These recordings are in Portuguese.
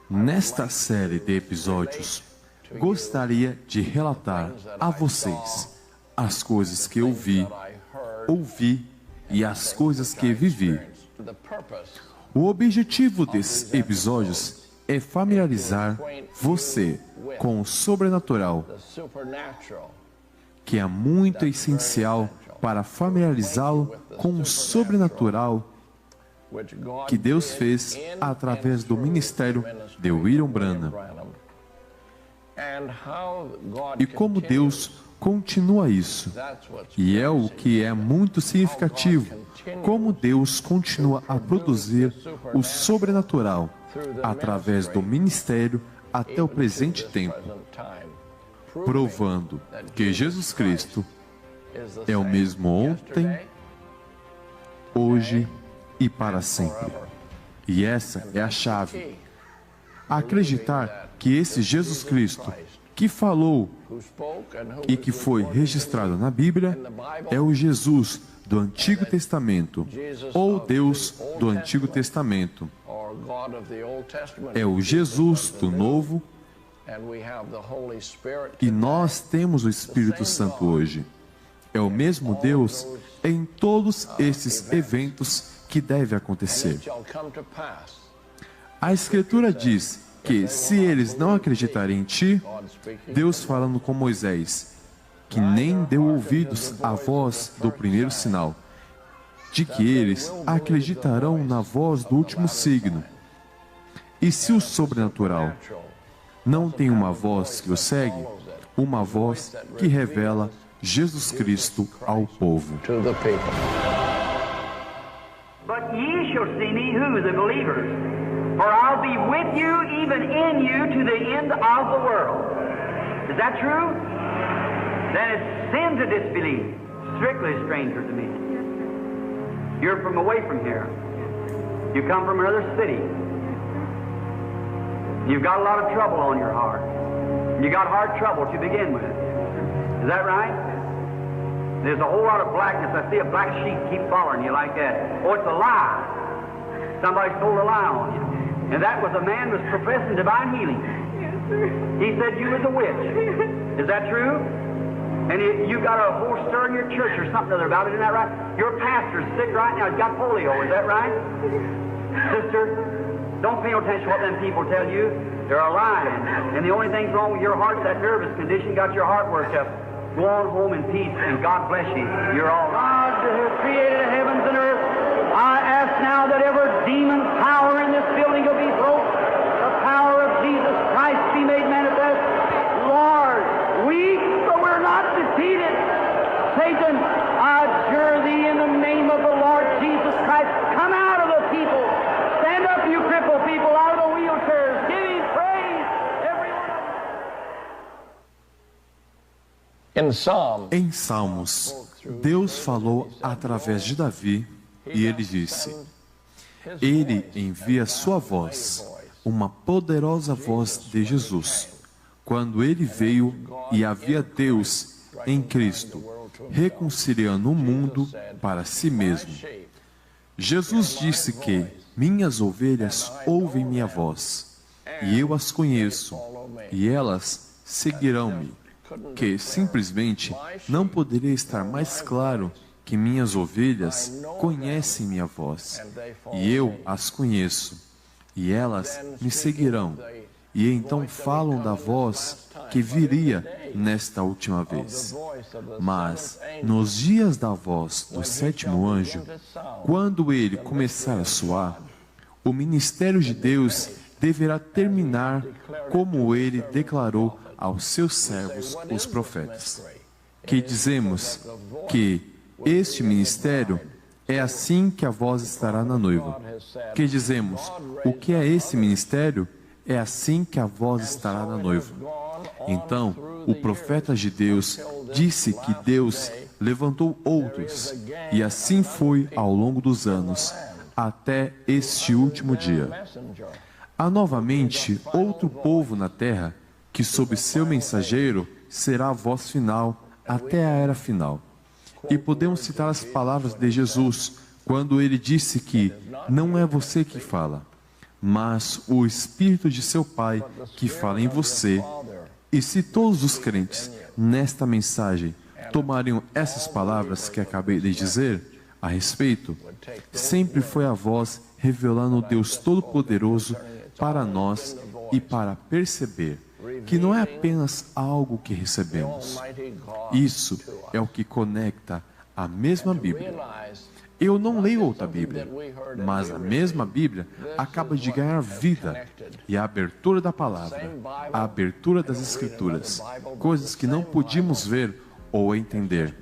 Nesta série de episódios, gostaria de relatar a vocês as coisas que eu ouvi e as coisas que vivi. O objetivo desses episódios é familiarizar você com o sobrenatural, que é muito essencial para familiarizá-lo com o sobrenatural que Deus fez através do ministério de William Branham. E como Deus continua isso. E é o que é muito significativo, como Deus continua a produzir o sobrenatural através do ministério até o presente tempo, provando que Jesus Cristo é o mesmo ontem, hoje e para sempre. E essa é a chave. Acreditar que esse Jesus Cristo que falou e que foi registrado na Bíblia é o Jesus do Antigo Testamento, ou Deus do Antigo Testamento. É o Jesus do Novo, e nós temos o Espírito Santo hoje. É o mesmo Deus em todos esses eventos que devem acontecer. A Escritura diz que se eles não acreditarem em ti, Deus falando com Moisés, que nem deu ouvidos à voz do primeiro sinal, de que eles acreditarão na voz do último signo. E se o sobrenatural não tem uma voz que o segue, uma voz que revela Jesus Cristo ao povo. But ye shall see me, who? The believers. For I'll be with you, even in you, to the end of the world. Is that true? Then it's sin to disbelieve. Strictly a stranger to me. You're from away from here. You come from another city. You've got a lot of trouble on your heart. You got hard trouble to begin with. Is that right? There's a whole lot of blackness. I see a black sheep keep following you like that. Oh, it's a lie. Somebody told a lie on you. And that was a man who was professing divine healing. Yes, sir. He said you was a witch. Is that true? And you got a whole stir in your church or something other about it. Isn't that right? Your pastor's sick right now. He's got polio. Is that right? Sister, don't pay no attention to what them people tell you. They're lying. And the only thing's wrong with your heart, that nervous condition, got your heart worked up. Go on home in peace, and God bless you. You're all right. God who created the heavens and earth, I ask now that every demon power in this building will be broken. The power of Jesus Christ be made manifest. Lord, weak, but we're not defeated. Satan, I adjure thee in the name of the Lord Jesus Christ. Come out of the people. Stand up, you crippled people, out of the wheelchairs. Give him praise, everyone. Em Salmos, Deus falou através de Davi e ele disse: Ele envia sua voz, uma poderosa voz de Jesus, quando ele veio e havia Deus em Cristo, reconciliando o mundo para si mesmo. Jesus disse que minhas ovelhas ouvem minha voz, e eu as conheço, e elas seguirão-me. Que simplesmente não poderia estar mais claro que minhas ovelhas conhecem minha voz, e eu as conheço, e elas me seguirão, e então falam da voz que viria nesta última vez. Mas, nos dias da voz do sétimo anjo, quando ele começar a soar, o ministério de Deus deverá terminar como ele declarou aos seus servos, os profetas, que dizemos que este ministério é assim que a voz estará na noiva. Que dizemos, o que é esse ministério? É assim que a voz estará na noiva. Então, o profeta de Deus disse que Deus levantou outros, e assim foi ao longo dos anos, até este último dia. Há novamente outro povo na terra, que sob seu mensageiro será a voz final até a era final. E podemos citar as palavras de Jesus, quando ele disse que não é você que fala, mas o Espírito de seu Pai que fala em você. E se todos os crentes nesta mensagem tomariam essas palavras que acabei de dizer a respeito, sempre foi a voz revelando o Deus Todo-Poderoso para nós e para perceber que não é apenas algo que recebemos. Isso é o que conecta a mesma Bíblia. Eu não leio outra Bíblia, mas a mesma Bíblia acaba de ganhar vida. E a abertura da palavra, a abertura das Escrituras, coisas que não podíamos ver ou entender,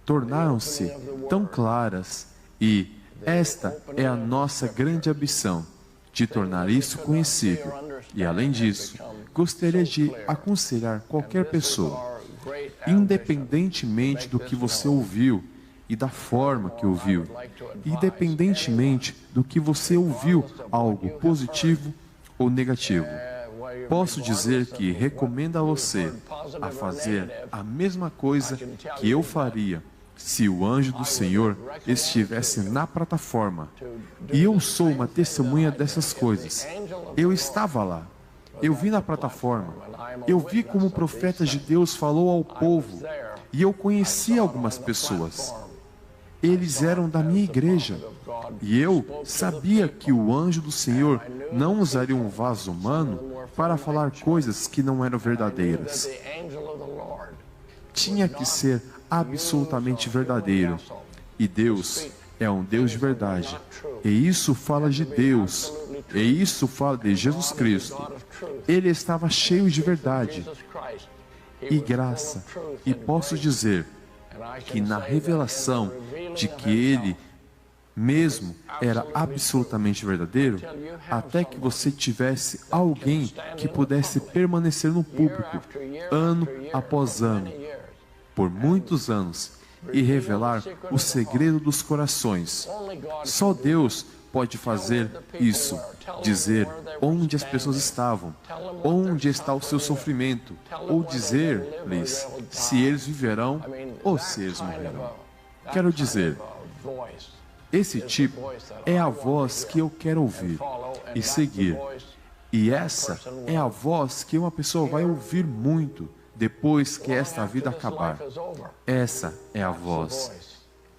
tornaram-se tão claras, e esta é a nossa grande ambição, de tornar isso conhecível. E além disso, gostaria de aconselhar qualquer pessoa, independentemente do que você ouviu e da forma que ouviu, independentemente do que você ouviu, algo positivo ou negativo, posso dizer que recomendo a você a fazer a mesma coisa que eu faria se o anjo do Senhor estivesse na plataforma. E eu sou uma testemunha dessas coisas. Eu estava lá. Eu vi na plataforma. Eu vi como o profeta de Deus falou ao povo. E eu conheci algumas pessoas. Eles eram da minha igreja. E eu sabia que o anjo do Senhor não usaria um vaso humano para falar coisas que não eram verdadeiras. Tinha que ser absolutamente verdadeiro. E Deus é um Deus de verdade. E isso fala de Deus. E isso fala de Jesus Cristo. Ele estava cheio de verdade e graça. E posso dizer que na revelação de que Ele mesmo era absolutamente verdadeiro, até que você tivesse alguém que pudesse permanecer no público, ano após ano, por muitos anos, e revelar o segredo dos corações. Só Deus pode fazer isso, dizer onde as pessoas estavam, onde está o seu sofrimento, ou dizer-lhes se eles viverão ou se eles morrerão. Quero dizer, esse tipo é a voz que eu quero ouvir e seguir. E essa é a voz que uma pessoa vai ouvir muito depois que esta vida acabar. Essa é a voz.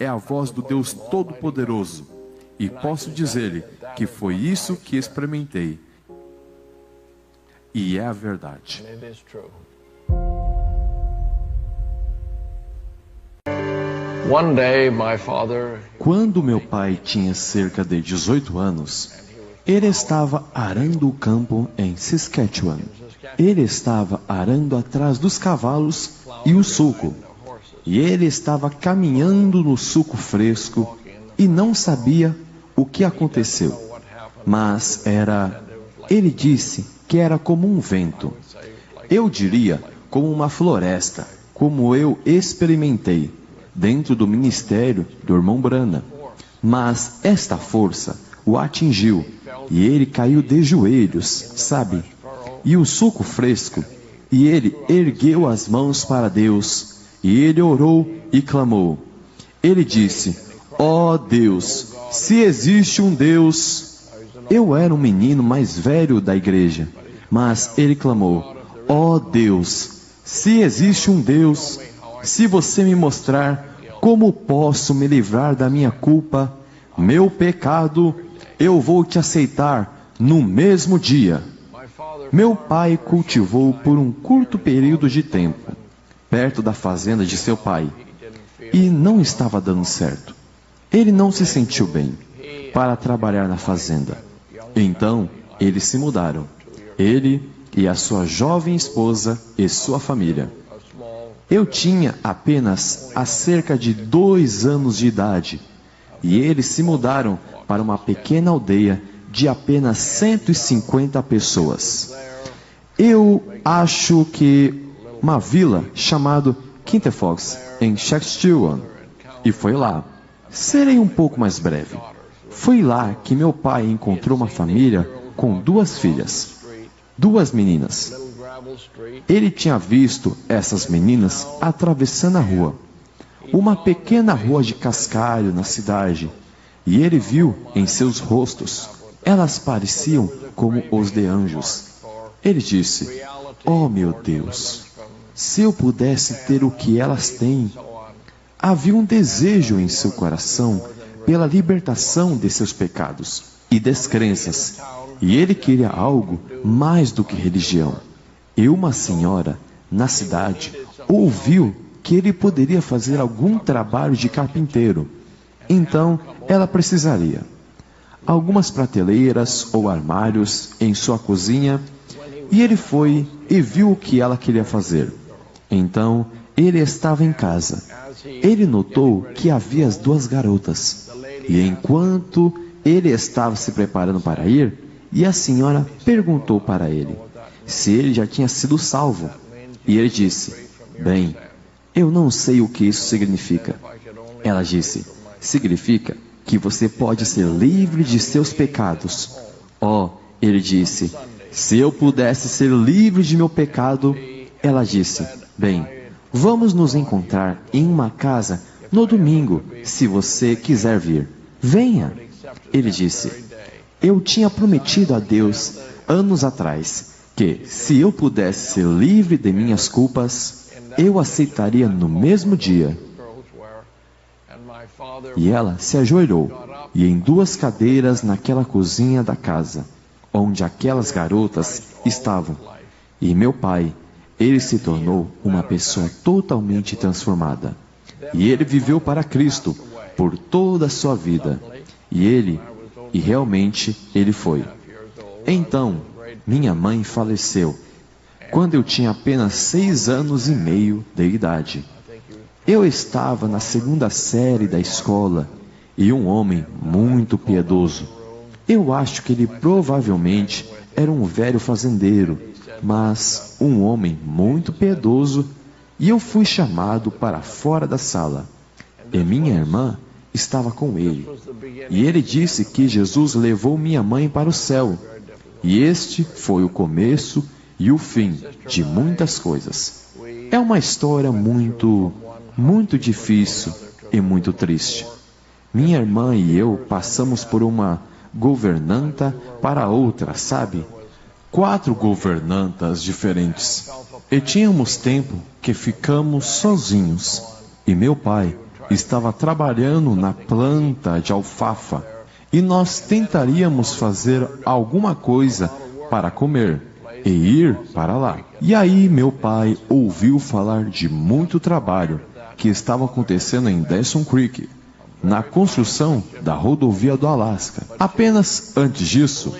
É a voz do Deus Todo-Poderoso. E posso dizer-lhe que foi isso que experimentei. E é a verdade. Quando meu pai tinha cerca de 18 anos, ele estava arando o campo em Saskatchewan. Ele estava arando atrás dos cavalos e o suco. E ele estava caminhando no suco fresco e não sabia o que aconteceu. Mas ele disse que era como um vento. Eu diria como uma floresta, como eu experimentei dentro do ministério do irmão Branham. Mas esta força o atingiu e ele caiu de joelhos, sabe? E o suco fresco, e ele ergueu as mãos para Deus, e ele orou e clamou. Ele disse: ó Deus, se existe um Deus. Eu era um menino mais velho da igreja, mas ele clamou: ó Deus, se existe um Deus, se você me mostrar como posso me livrar da minha culpa, meu pecado, eu vou te aceitar no mesmo dia. Meu pai cultivou por um curto período de tempo, perto da fazenda de seu pai, e não estava dando certo. Ele não se sentiu bem para trabalhar na fazenda. Então, eles se mudaram, ele e a sua jovem esposa e sua família. Eu tinha apenas há cerca de 2 anos de idade, e eles se mudaram para uma pequena aldeia de apenas 150 pessoas. Eu acho que uma vila chamada Quintefox, em Saskatchewan, e foi lá. Serei um pouco mais breve. Foi lá que meu pai encontrou uma família com 2 filhas, 2 meninas. Ele tinha visto essas meninas atravessando a rua. uma pequena rua de cascalho na cidade, e ele viu em seus rostos, elas pareciam como os de anjos. Ele disse: "Oh meu Deus, se eu pudesse ter o que elas têm." Havia um desejo em seu coração pela libertação de seus pecados e descrenças, e ele queria algo mais do que religião. E uma senhora, na cidade, ouviu que ele poderia fazer algum trabalho de carpinteiro. Então, ela precisaria algumas prateleiras ou armários em sua cozinha, e ele foi e viu o que ela queria fazer. Então, ele estava em casa. Ele notou que havia as duas garotas, e enquanto ele estava se preparando para ir, e a senhora perguntou para ele se ele já tinha sido salvo. E ele disse: "Bem, eu não sei o que isso significa." Ela disse: "Significa que você pode ser livre de seus pecados." Oh, ele disse: "Se eu pudesse ser livre de meu pecado." Ela disse: "Bem, vamos nos encontrar em uma casa no domingo, se você quiser vir. Venha." Ele disse: "Eu tinha prometido a Deus anos atrás que, se eu pudesse ser livre de minhas culpas, eu aceitaria no mesmo dia." E ela se ajoelhou, e em duas cadeiras naquela cozinha da casa, onde aquelas garotas estavam, e meu pai, ele se tornou uma pessoa totalmente transformada. E ele viveu para Cristo por toda a sua vida. E realmente ele foi. Então, minha mãe faleceu quando eu tinha apenas 6 anos e meio de idade. Eu estava na 2ª série da escola, e um homem muito piedoso. Eu acho que ele provavelmente era um velho fazendeiro, mas um homem muito piedoso, e eu fui chamado para fora da sala. E minha irmã estava com ele. E ele disse que Jesus levou minha mãe para o céu. E este foi o começo e o fim de muitas coisas. É uma história muito difícil e muito triste. Minha irmã e eu passamos por uma governanta para outra, sabe? 4 governantas diferentes. E tínhamos tempo que ficamos sozinhos. E meu pai estava trabalhando na planta de alfafa. E nós tentaríamos fazer alguma coisa para comer e ir para lá. E aí meu pai ouviu falar de muito trabalho que estava acontecendo em Dawson Creek, na construção da rodovia do Alasca. Apenas antes disso,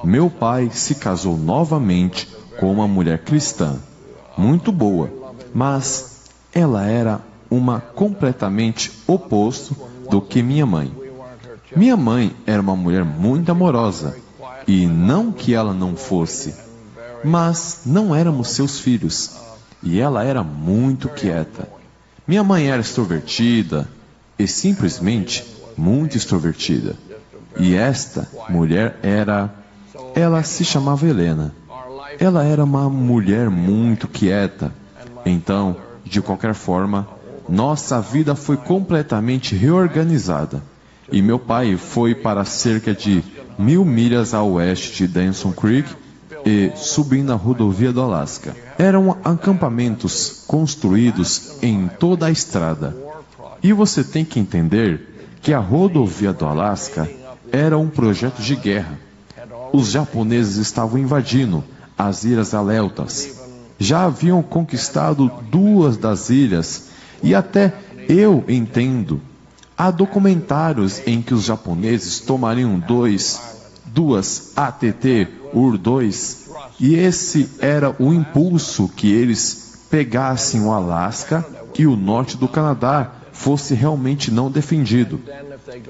meu pai se casou novamente com uma mulher cristã, muito boa, mas ela era uma completamente oposto do que minha mãe. Minha mãe era uma mulher muito amorosa, e não que ela não fosse, mas não éramos seus filhos, e ela era muito quieta. Minha mãe era extrovertida, e simplesmente muito extrovertida. E esta mulher ela se chamava Helena. Ela era uma mulher muito quieta. Então, de qualquer forma, nossa vida foi completamente reorganizada. E meu pai foi para cerca de 1000 milhas a oeste de Dawson Creek e subindo a rodovia do Alasca. Eram acampamentos construídos em toda a estrada. E você tem que entender que a rodovia do Alasca era um projeto de guerra. Os japoneses estavam invadindo as ilhas Aleutas. Já haviam conquistado 2 das ilhas, e até eu entendo. Há documentários em que os japoneses tomariam 2 ATT UR-2, e esse era o impulso que eles pegassem o Alasca e o norte do Canadá fosse realmente não defendido.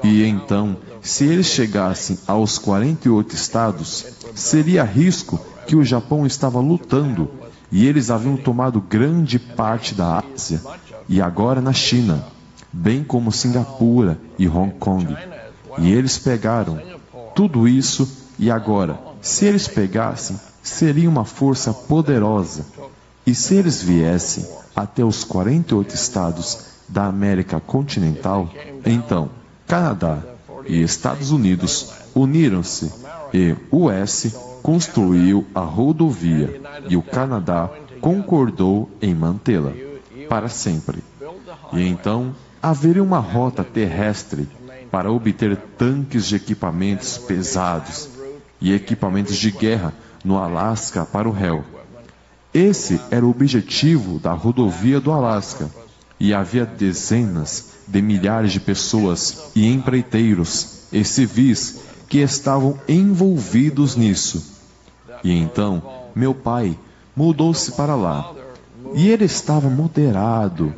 E então, se eles chegassem aos 48 estados, seria risco que o Japão estava lutando, e eles haviam tomado grande parte da Ásia, e agora na China, bem como Singapura e Hong Kong. E eles pegaram tudo isso, e agora, se eles pegassem, seria uma força poderosa. E se eles viessem até os 48 estados da América continental, então Canadá e Estados Unidos uniram-se e o US construiu a rodovia e o Canadá concordou em mantê-la para sempre. E então haveria uma rota terrestre para obter tanques de equipamentos pesados e equipamentos de guerra no Alasca para o réu. Esse era o objetivo da rodovia do Alasca, e havia dezenas de milhares de pessoas e empreiteiros e civis que estavam envolvidos nisso. E então meu pai mudou-se para lá, e ele estava moderado.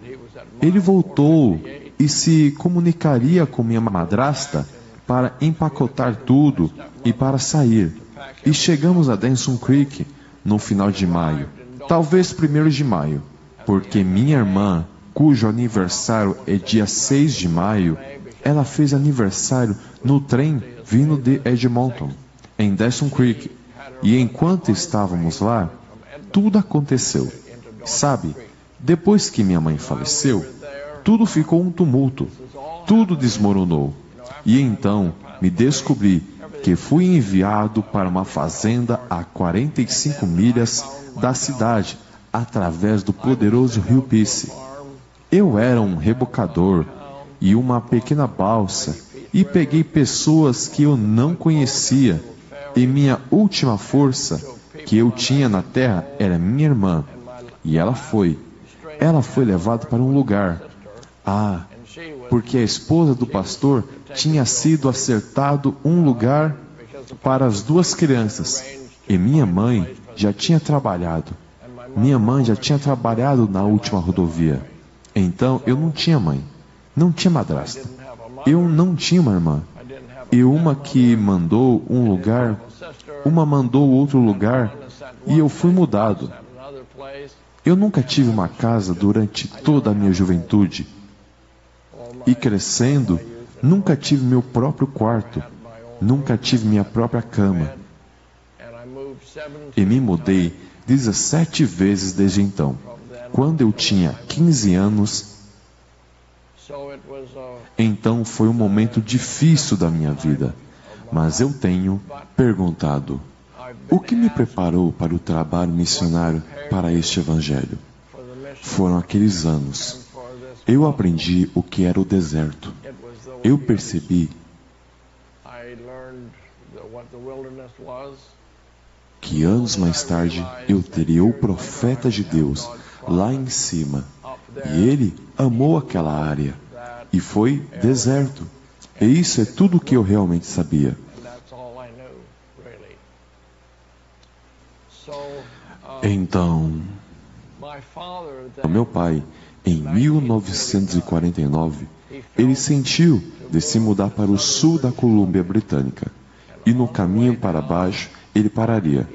Ele voltou e se comunicaria com minha madrasta para empacotar tudo e para sair. E chegamos a Denson Creek no final de maio, talvez 1º de maio, porque minha irmã, cujo aniversário é dia 6 de maio, ela fez aniversário no trem vindo de Edmonton, em Denson Creek. E enquanto estávamos lá, tudo aconteceu. Sabe, depois que minha mãe faleceu, tudo ficou um tumulto, tudo desmoronou. E então me descobri que fui enviado para uma fazenda a 45 milhas da cidade, através do poderoso rio Peace. Eu era um rebocador e uma pequena balsa, e peguei pessoas que eu não conhecia, e minha última força que eu tinha na terra era minha irmã, e ela foi levada para um lugar. Porque a esposa do pastor tinha sido acertado um lugar para as 2 crianças, e minha mãe já tinha trabalhado. Minha mãe já tinha trabalhado na última rodovia. Então eu não tinha mãe, não tinha madrasta. Eu não tinha uma irmã. E uma que mandou um lugar, uma mandou outro lugar, e eu fui mudado. Eu nunca tive uma casa durante toda a minha juventude. E crescendo, nunca tive meu próprio quarto, nunca tive minha própria cama. E me mudei 17 vezes desde então. Quando eu tinha 15 anos, então foi um momento difícil da minha vida. Mas eu tenho perguntado: o que me preparou para o trabalho missionário para este evangelho? Foram aqueles anos. Eu aprendi o que era o deserto. Eu percebi que anos mais tarde eu teria o profeta de Deus lá em cima. E ele amou aquela área. E foi deserto. E isso é tudo o que eu realmente sabia. Então, meu pai, em 1949, ele sentiu de se mudar para o sul da Colômbia Britânica. E no caminho para baixo, ele pararia,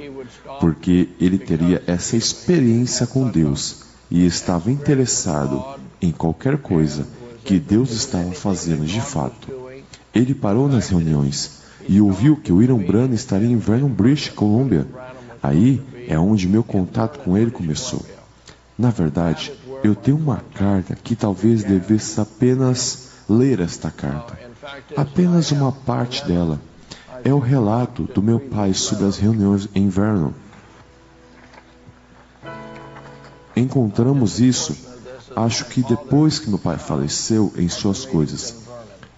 porque ele teria essa experiência com Deus e estava interessado em qualquer coisa que Deus estava fazendo de fato. Ele parou nas reuniões e ouviu que o William Branham estaria em Vernon, British Columbia. Aí é onde meu contato com ele começou. Na verdade, eu tenho uma carta que talvez devesse apenas ler esta carta. Apenas uma parte dela. É o relato do meu pai sobre as reuniões em Vernon. Encontramos isso, acho que depois que meu pai faleceu, em suas coisas.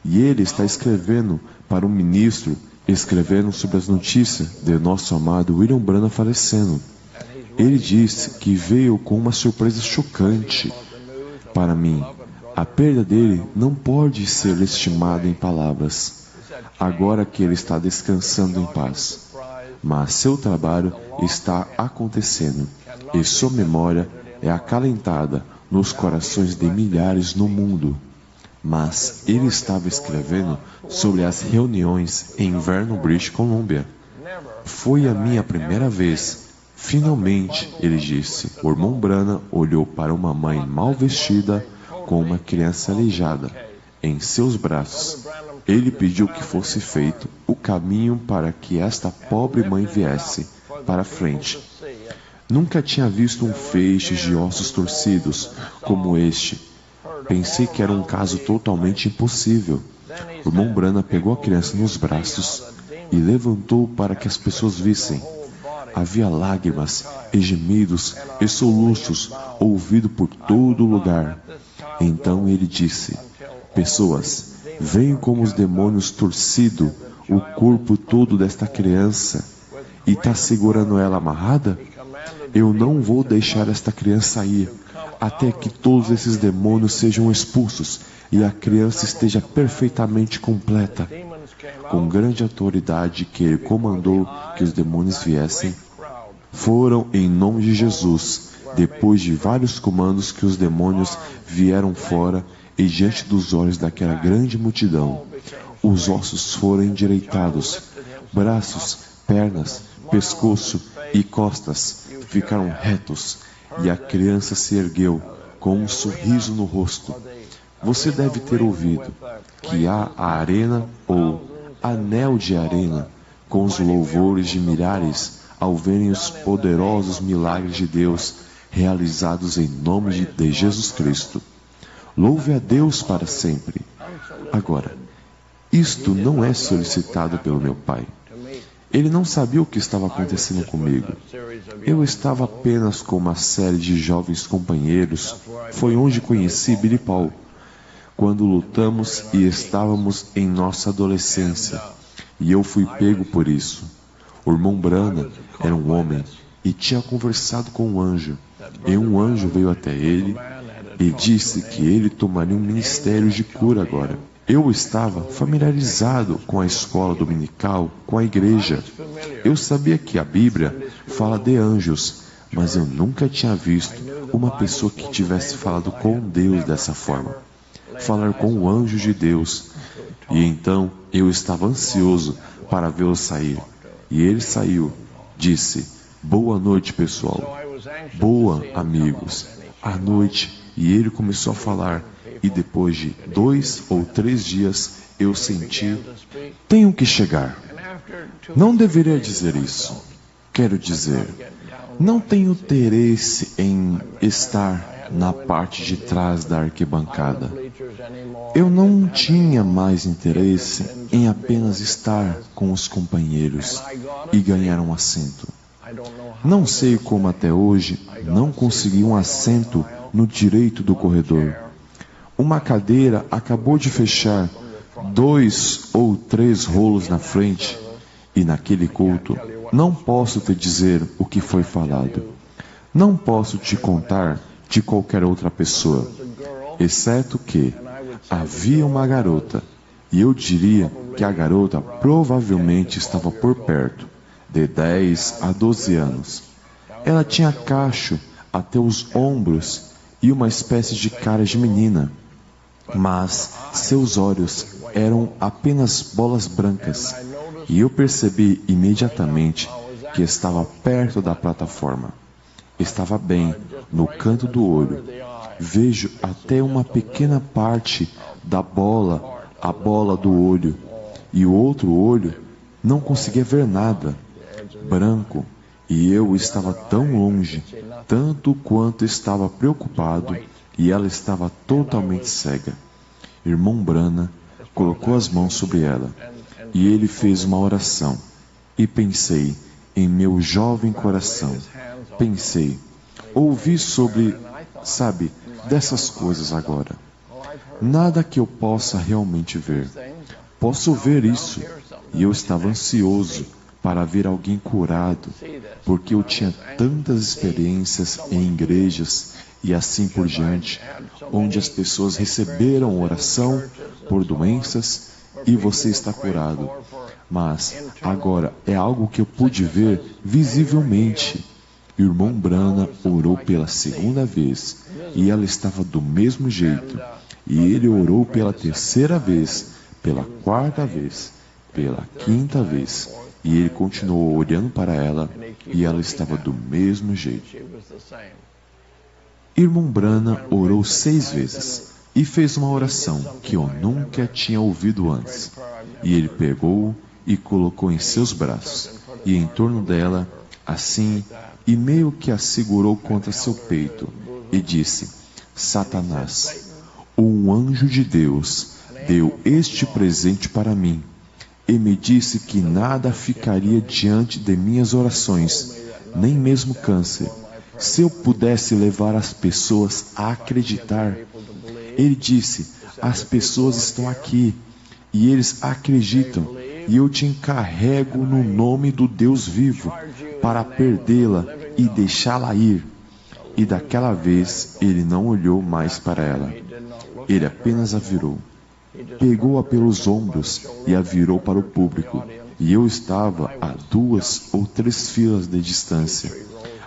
E ele está escrevendo para um ministro, escrevendo sobre as notícias de nosso amado William Branham falecendo. Ele disse que veio com uma surpresa chocante para mim. A perda dele não pode ser estimada em palavras, agora que ele está descansando em paz. Mas seu trabalho está acontecendo, e sua memória é acalentada nos corações de milhares no mundo. Mas ele estava escrevendo sobre as reuniões em Vernon, British Columbia. Foi a minha primeira vez. Finalmente, ele disse, o irmão Branham olhou para uma mãe mal vestida com uma criança aleijada em seus braços. Ele pediu que fosse feito o caminho para que esta pobre mãe viesse para frente. Nunca tinha visto um feixe de ossos torcidos como este. Pensei que era um caso totalmente impossível. O irmão Branham pegou a criança nos braços e levantou para que as pessoas vissem. Havia lágrimas e gemidos e soluços ouvidos por todo lugar. Então ele disse: pessoas, veem como os demônios torcido o corpo todo desta criança e está segurando ela amarrada? Eu não vou deixar esta criança ir até que todos esses demônios sejam expulsos e a criança esteja perfeitamente completa. Com grande autoridade que ele comandou que os demônios viessem, foram em nome de Jesus. Depois de vários comandos que os demônios vieram fora e diante dos olhos daquela grande multidão, os ossos foram endireitados, braços, pernas, pescoço e costas ficaram retos e a criança se ergueu com um sorriso no rosto. Você deve ter ouvido que há a arena ou anel de arena com os louvores de milhares ao verem os poderosos milagres de Deus realizados em nome de Jesus Cristo. Louve a Deus para sempre. Agora, isto não é solicitado pelo meu pai. Ele não sabia o que estava acontecendo comigo. Eu estava apenas com uma série de jovens companheiros. Foi onde conheci Billy Paul, quando lutamos e estávamos em nossa adolescência. E eu fui pego por isso. O irmão Branham era um homem e tinha conversado com um anjo. E um anjo veio até ele e disse que ele tomaria um ministério de cura agora. Eu estava familiarizado com a escola dominical, com a igreja. Eu sabia que a Bíblia fala de anjos, mas eu nunca tinha visto uma pessoa que tivesse falado com Deus dessa forma. Falar com o anjo de Deus. E então eu estava ansioso para vê-lo sair. E ele saiu. Disse: boa noite, pessoal. Boa, amigos. À noite. E ele começou a falar. E depois de 2 ou 3 dias, eu senti: tenho que chegar. Não deveria dizer isso. Quero dizer, não tenho interesse em estar na parte de trás da arquibancada. Eu não tinha mais interesse em apenas estar com os companheiros e ganhar um assento. Não sei como até hoje não consegui um assento no direito do corredor. Uma cadeira acabou de fechar 2 ou 3 rolos na frente, e naquele culto não posso te dizer o que foi falado. Não posso te contar de qualquer outra pessoa, exceto que havia uma garota, e eu diria que a garota provavelmente estava por perto, de 10 a 12 anos. Ela tinha cacho até os ombros e uma espécie de cara de menina, mas seus olhos eram apenas bolas brancas, e eu percebi imediatamente que estava perto da plataforma. Estava bem no canto do olho. Vejo até uma pequena parte da bola, a bola do olho, e o outro olho não conseguia ver nada, branco, e eu estava tão longe, tanto quanto estava preocupado, e ela estava totalmente cega. Irmão Branham colocou as mãos sobre ela, e ele fez uma oração. E pensei em meu jovem coração. Pensei, ouvi sobre, dessas coisas agora. Nada que eu possa realmente ver. Posso ver isso, e eu estava ansioso para ver alguém curado, porque eu tinha tantas experiências em igrejas e assim por diante, onde as pessoas receberam oração por doenças e você está curado. Mas agora é algo que eu pude ver visivelmente. O irmão Branham orou pela segunda vez e ela estava do mesmo jeito. E ele orou pela terceira vez, pela quarta vez, pela quinta vez. E ele continuou olhando para ela e ela estava do mesmo jeito. Irmão Branham orou 6 vezes e fez uma oração que eu nunca tinha ouvido antes. E ele pegou e colocou em seus braços e em torno dela, assim, e meio que a segurou contra seu peito e disse: Satanás, o um anjo de Deus deu este presente para mim e me disse que nada ficaria diante de minhas orações, nem mesmo câncer, se eu pudesse levar as pessoas a acreditar. Ele disse: as pessoas estão aqui e eles acreditam, e eu te encarrego no nome do Deus vivo para perdê-la e deixá-la ir. E daquela vez ele não olhou mais para ela. Ele apenas a virou. Pegou-a pelos ombros e a virou para o público, e eu estava a 2 ou 3 filas de distância.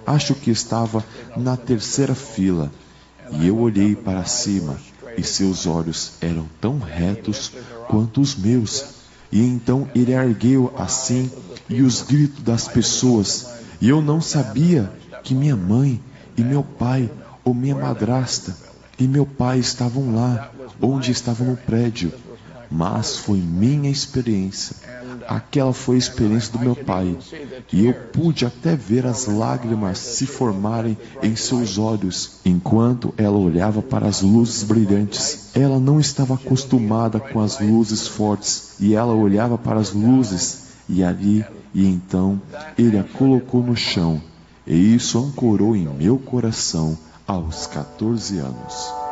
Acho que estava na 3ª fila, e eu olhei para cima, e seus olhos eram tão retos quanto os meus. E então ele ergueu assim, e os gritos das pessoas, e eu não sabia que minha mãe e meu pai, ou minha madrasta e meu pai estavam lá, onde estavam no prédio. Mas foi minha experiência. Aquela foi a experiência do meu pai. E eu pude até ver as lágrimas se formarem em seus olhos, enquanto ela olhava para as luzes brilhantes. Ela não estava acostumada com as luzes fortes, e ela olhava para as luzes, e então ele a colocou no chão. E isso ancorou em meu coração aos 14 anos.